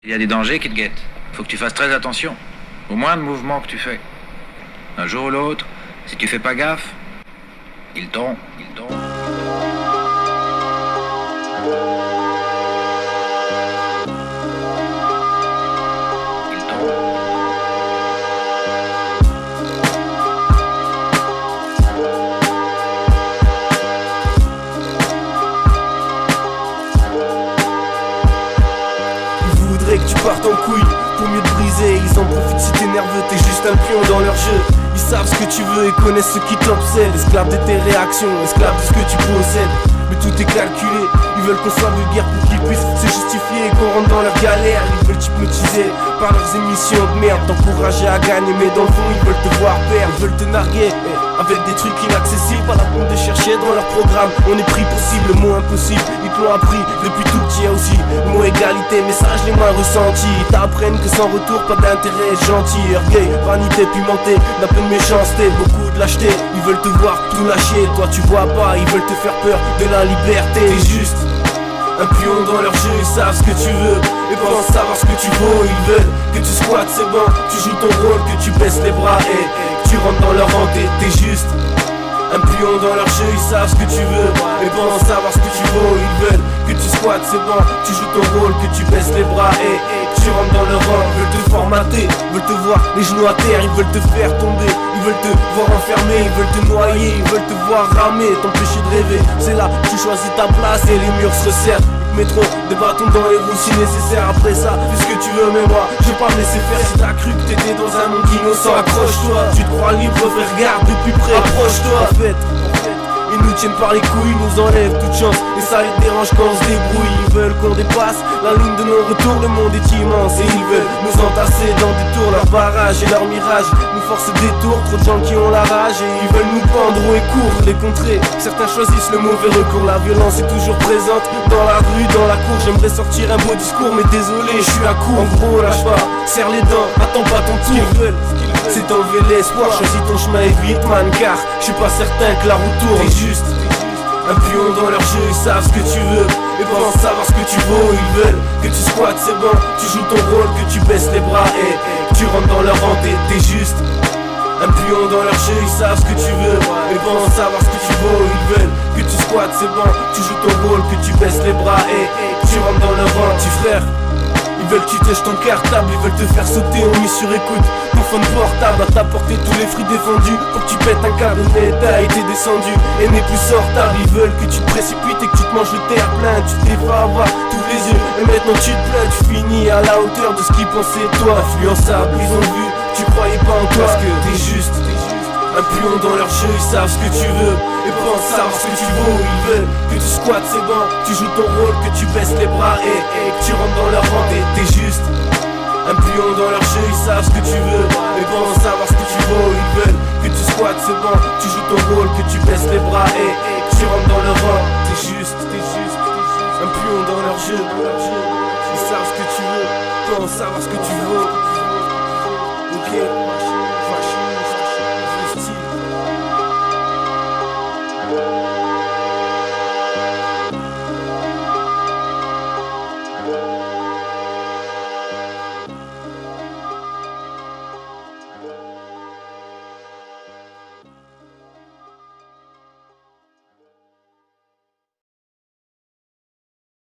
Il y a des dangers qui te guettent. Faut que tu fasses très attention. Au moindre mouvement que tu fais. Un jour ou l'autre, si tu fais pas gaffe, il tombe. Que tu partes en couille pour mieux te briser. Ils en profitent si t'es nerveux, t'es juste un pion dans leur jeu. Ils savent ce que tu veux et connaissent ce qui t'obsède. Esclave de tes réactions, esclave de ce que tu possèdes. Mais tout est calculé, ils veulent qu'on soit vulgaire pour qu'ils puissent se justifier et qu'on rentre dans leur galère. Ils veulent t'hypnotiser par leurs émissions de merde, t'encourager à gagner, mais dans le fond ils veulent te voir perdre. Ils veulent te narguer avec des trucs inaccessibles, pas la peine de chercher dans leur programme. On est pris pour cible, le mot impossible, ils te l'ont appris depuis tout petit. Aussi le mot égalité, message les moins ressentis. Ils t'apprennent que sans retour, pas d'intérêt, gentil. Orgueil, vanité pimentée, d'un peu de méchanceté, beaucoup de lâcheté. Ils veulent te voir tout lâcher, toi tu vois pas. Ils veulent te faire peur de la liberté. T'es juste un pion dans leur jeu, ils savent ce que tu veux et pensent savoir ce que tu vaux. Ils veulent que tu squattes, c'est bon, tu joues ton rôle, que tu baisses les bras et que tu rentres dans leur rang. T'es juste un pion dans leur jeu, ils savent ce que tu veux et pensent savoir ce que tu vaux. Ils veulent que tu squattes, c'est bon, tu joues ton rôle, que tu baisses les bras et que tu rentres dans leur rang. Ils veulent te formater, ils veulent te voir les genoux à terre, ils veulent te faire tomber. Ils veulent te voir enfermé, ils veulent te noyer, ils veulent te voir ramer, t'empêcher de rêver. C'est là que tu choisis ta place et les murs se resserrent. Ils te mettront des bâtons dans les roues si nécessaire. Après ça, fais ce que tu veux, mais moi je vais pas me laisser faire. Si t'as cru que t'étais dans un monde innocent, accroche-toi. Tu te crois libre, frère, regarde de plus près, approche-toi. En fait, ils nous tiennent par les couilles, ils nous enlèvent toute chance. Et ça les dérange quand on se débrouille. Ils veulent qu'on dépasse la ligne de non-retour, le monde est immense. Et ils veulent nous entasser dans des tours. Leur barrage et leur mirage nous forcent des tours. Trop de gens qui ont la rage et ils veulent nous pendre haut et court. Les contrer, certains choisissent le mauvais recours. La violence est toujours présente dans la rue, dans la cour. J'aimerais sortir un beau discours mais désolé, je suis à court. En gros, lâche pas, serre les dents, attends pas ton tour. C'est enlever l'espoir, choisis ton chemin et vite man, car je suis pas certain que la roue tourne. T'es juste un pion dans leur jeu, ils savent ce que tu veux et pensent savoir ce que tu vaux. Ils veulent que tu squattes, c'est bon, tu joues ton rôle, que tu baisses les bras et que tu rentres dans leur rang. T'es juste un pion dans leur jeu, ils savent ce que tu veux et pensent savoir ce que tu vaux. Ils veulent que tu squattes, c'est bon, tu joues ton rôle, que tu baisses les bras et que tu rentres dans leur rang. Petit frère, ils veulent que tu tèches ton cartable, ils veulent te faire sauter, on mis sur écoute. Ton phone portable à t'apporter tous les fruits défendus pour que tu pètes un câble, mais t'as été descendu et n'est plus sortable. Ils veulent que tu te précipites et que tu te manges le terre plein. Tu t'es fait avoir tous les yeux et maintenant tu te plains. Tu finis à la hauteur de ce qu'ils pensaient toi. Influençable, ils ont vu, tu croyais pas en toi. Parce que t'es juste un pion dans leur jeu, ils savent ce que tu veux et pensent savoir ce que tu vaux. Ils veulent que tu squattes, c'est bon, tu joues ton rôle, que tu baisses les bras et que tu rentres dans leur rang. T'es juste un pion dans leur jeu, ils savent ce que tu veux et pensent savoir ce que tu vaux. Ils veulent que tu squattes, c'est bon, tu joues ton rôle, que tu baisses les bras et que tu rentres dans leur rang. T'es juste un pion dans leur jeu, ils savent ce que tu veux, pensent savoir ce que tu vaux.